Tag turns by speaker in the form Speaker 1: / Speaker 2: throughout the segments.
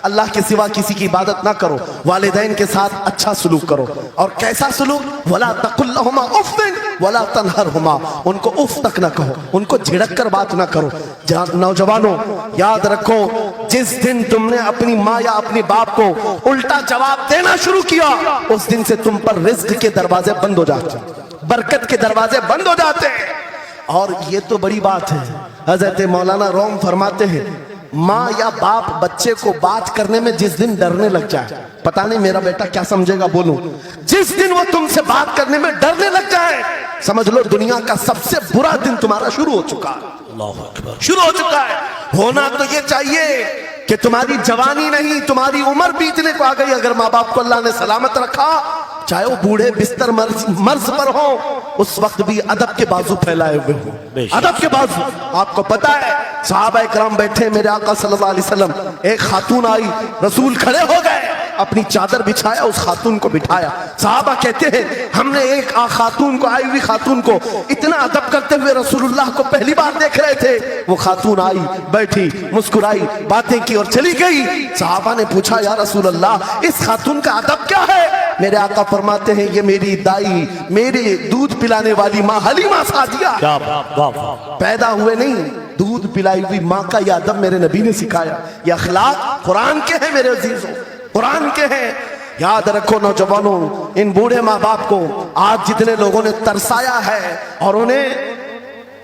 Speaker 1: اللہ کے سوا کسی کی عبادت نہ کرو, والدین کے ساتھ اچھا سلوک کرو. اور کیسا سلوک؟ وَلَا تَقُلْ لَهُمَا أُفٍّ وَلَا تَنْهَرْهُمَا, ان کو اف تک نہ کہو, ان کو جھڑک کر بات نہ کرو. نوجوانوں یاد رکھو, جس دن تم نے اپنی ماں یا اپنی باپ کو الٹا جواب دینا شروع کیا, اس دن سے تم پر رزق کے دروازے بند ہو جاتے ہیں, برکت کے دروازے بند ہو جاتے ہیں. اور یہ تو بڑی بات ہے, حضرت مولانا روم فرماتے ہیں ماں یا باپ بچے کو بات کرنے میں جس دن ڈرنے لگ جائے, پتہ نہیں میرا بیٹا کیا سمجھے گا بولوں, جس دن وہ تم سے بات کرنے میں ڈرنے لگ جائے, سمجھ لو دنیا کا سب سے برا دن تمہارا شروع ہو چکا ہے. اللہ اکبر, شروع ہو چکا ہے. ہونا تو یہ چاہیے کہ تمہاری جوانی نہیں, تمہاری عمر بیتنے کو آ گئی. اگر ماں باپ کو اللہ نے سلامت رکھا, چاہے وہ بوڑھے بستر مرض پر ہوں, اس وقت بھی ادب کے بازو پھیلائے ہوئے ہوں, ادب کے بازو. آپ کو پتا ہے صحابہ اکرام بیٹھے, میرے آقا صلی اللہ علیہ وسلم, ایک خاتون آئی, رسول کھڑے ہو گئے, اپنی چادر بچھایا, اس خاتون کو بٹھایا. صحابہ کہتے ہیں ہم نے ایک خاتون کو, آئی ہوئی خاتون کو اتنا ادب کرتے ہوئے رسول اللہ کو پہلی بار دیکھ رہے تھے. وہ خاتون آئی, بیٹھی, مسکرائی, باتیں کی اور چلی گئی. صحابہ نے پوچھا یا رسول اللہ اس خاتون کا ادب کیا ہے؟ میرے آقا فرماتے ہیں یہ میری دائی, میری دودھ پلانے والی ماں حلیمہ سعدیہ, پیدا ہوئے نہیں, دودھ پلائی ہوئی ماں کا یہ ادب میرے نبی نے سکھایا. یہ اخلاق قرآن کے ہیں میرے عزیزوں, قرآن کے ہیں. یاد رکھو نوجوانوں, ان بوڑھے ماں باپ کو آج جتنے لوگوں نے ترسایا ہے اور انہیں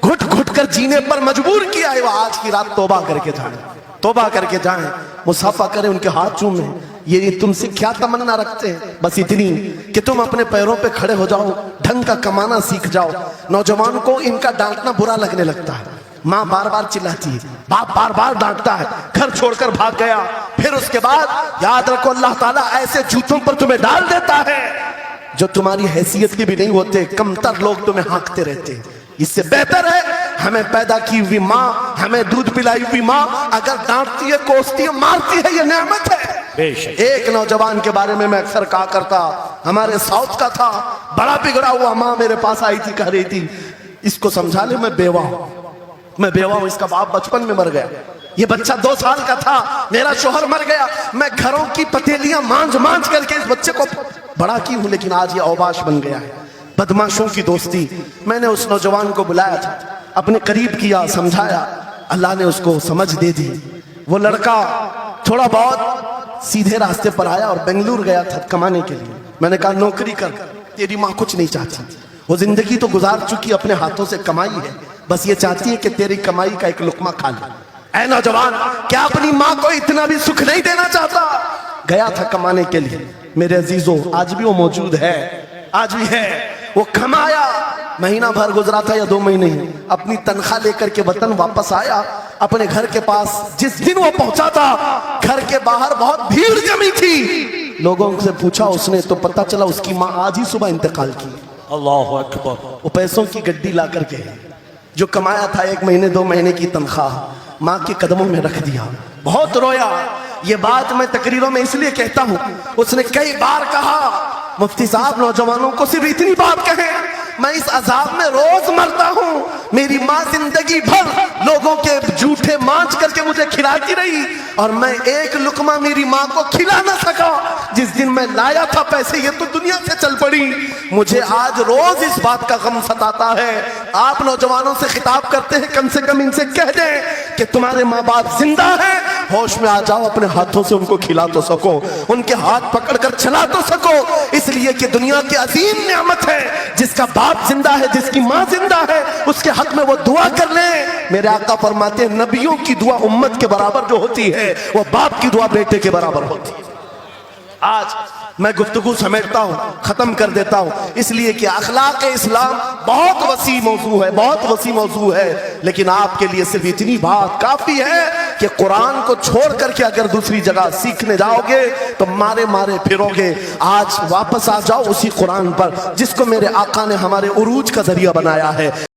Speaker 1: گھٹ گھٹ کر جینے پر مجبور کیا ہے, وہ آج کی رات توبہ کر کے جائیں, توبہ کر کے جائیں, مصافحہ کریں, ان کے ہاتھ چومیں. یہ تم سے کیا تمنا رکھتے ہیں؟ بس اتنی کہ تم اپنے پیروں پہ کھڑے ہو جاؤ, ڈھنگ کا کمانا سیکھ جاؤ. نوجوان کو ان کا ڈانٹنا برا لگنے لگتا ہے, ماں بار بار چلاتی ہے, باپ بار بار ڈانٹتا ہے, گھر چھوڑ کر بھاگ گیا, پھر اس کے بعد یاد رکھو اللہ تعالیٰ ایسے جوتوں پر تمہیں ڈال دیتا ہے جو تمہاری حیثیت کے بھی نہیں ہوتے, کمتر لوگ تمہیں ہانکتے رہتے ہیں. اس سے بہتر ہے ہمیں پیدا کی ہوئی ماں, ہمیں دودھ پلائی ہوئی ماں اگر ڈانٹتی ہے, کوستی ہے, مارتی ہے, یہ نعمت ہے. ایک نوجوان کے بارے میں اکثر کہا کرتا, ہمارے ساؤتھ کا تھا, بڑا بگڑا ہوا, ماں میرے پاس آئی تھی, کہہ رہی تھی اس کو سمجھا لے میں بیوہ ہوں, میں بیوہ ہوں, اس کا باپ بچپن میں مر گیا, یہ بچہ 2 سال کا تھا, میرا شوہر مر گیا, میں گھروں کی پتیلیاں مانج کر کے اس بچے کو بڑا کی ہوں, لیکن آج یہ اوباش بن گیا ہے. بدماشوں کی دوستی. میں نے اس نوجوان کو بلایا تھا, اپنے قریب کیا, سمجھایا, اللہ نے اس کو سمجھ دے دی. وہ لڑکا تھوڑا بہت سیدھے راستے پر آیا اور بنگلور گیا تھا کمانے کے لیے. میں نے کہا نوکری کر, تیری ماں کچھ نہیں چاہتی, وہ زندگی تو گزار چکی, اپنے ہاتھوں سے کمائی ہے, بس یہ چاہتی ہے کہ تیری کمائی کا ایک لقمہ کھا لے. اے نوجوان, کیا اپنی ماں کو اتنا بھی سکھ نہیں دینا چاہتا؟ گیا تھا کمانے کے لیے. میرے عزیزوں آج بھی وہ موجود ہے, آج بھی ہے. وہ کمایا, مہینہ بھر گزرا تھا یا 2 مہینے, اپنی تنخواہ لے کر کے وطن واپس آیا. اپنے گھر کے پاس جس دن وہ پہنچا تھا, گھر کے باہر بہت بھیڑ جمی تھی. لوگوں سے پوچھا اس نے تو پتا چلا اس کی ماں آج ہی صبح انتقال کی. اللہ اکبر. وہ پیسوں کی گڈی لا کر کے جو کمایا تھا 1 مہینے 2 مہینے کی تنخواہ ماں کے قدموں میں رکھ دیا. بہت رویا. یہ بات میں تقریروں میں اس لیے کہتا ہوں, اس نے کئی بار کہا مفتی صاحب نوجوانوں کو صرف اتنی بات کہیں, میں اس عذاب میں روز مرتا ہوں, میری ماں زندگی بھر لوگوں کے جھوٹے مانچ کر کے مجھے کھلاتی رہی اور میں ایک لقمہ میری ماں کو کھلا نہ سکا. جس دن میں لایا تھا پیسے یہ تو دنیا سے چل پڑی. مجھے آج روز اس بات کا غم ستاتا ہے. آپ نوجوانوں سے خطاب کرتے ہیں, کم سے کم ان سے کہہ دیں کہ تمہارے ماں باپ زندہ ہیں, ہوش میں آ جاؤ, اپنے ہاتھوں سے ان کو کھلا تو سکو, ان کے ہاتھ پکڑ کر چلا تو سکو. اس لیے کہ دنیا کی عظیم نعمت ہے, جس کا باپ زندہ ہے, جس کی ماں زندہ ہے, اس کے حق میں وہ دعا کر لیں. میرے آقا فرماتے ہیں نبیوں کی دعا امت کے برابر جو ہوتی ہے وہ باپ کی دعا بیٹے کے برابر ہوتی ہے. آج میں گفتگو سمیٹتا ہوں, ختم کر دیتا ہوں, اس لیے کہ اخلاق اسلام بہت وسیع موضوع ہے, بہت وسیع موضوع ہے, لیکن آپ کے لیے صرف اتنی بات کافی ہے کہ قرآن کو چھوڑ کر کے اگر دوسری جگہ سیکھنے جاؤ گے تو مارے پھرو گے. آج واپس آ جاؤ اسی قرآن پر جس کو میرے آقا نے ہمارے عروج کا ذریعہ بنایا ہے.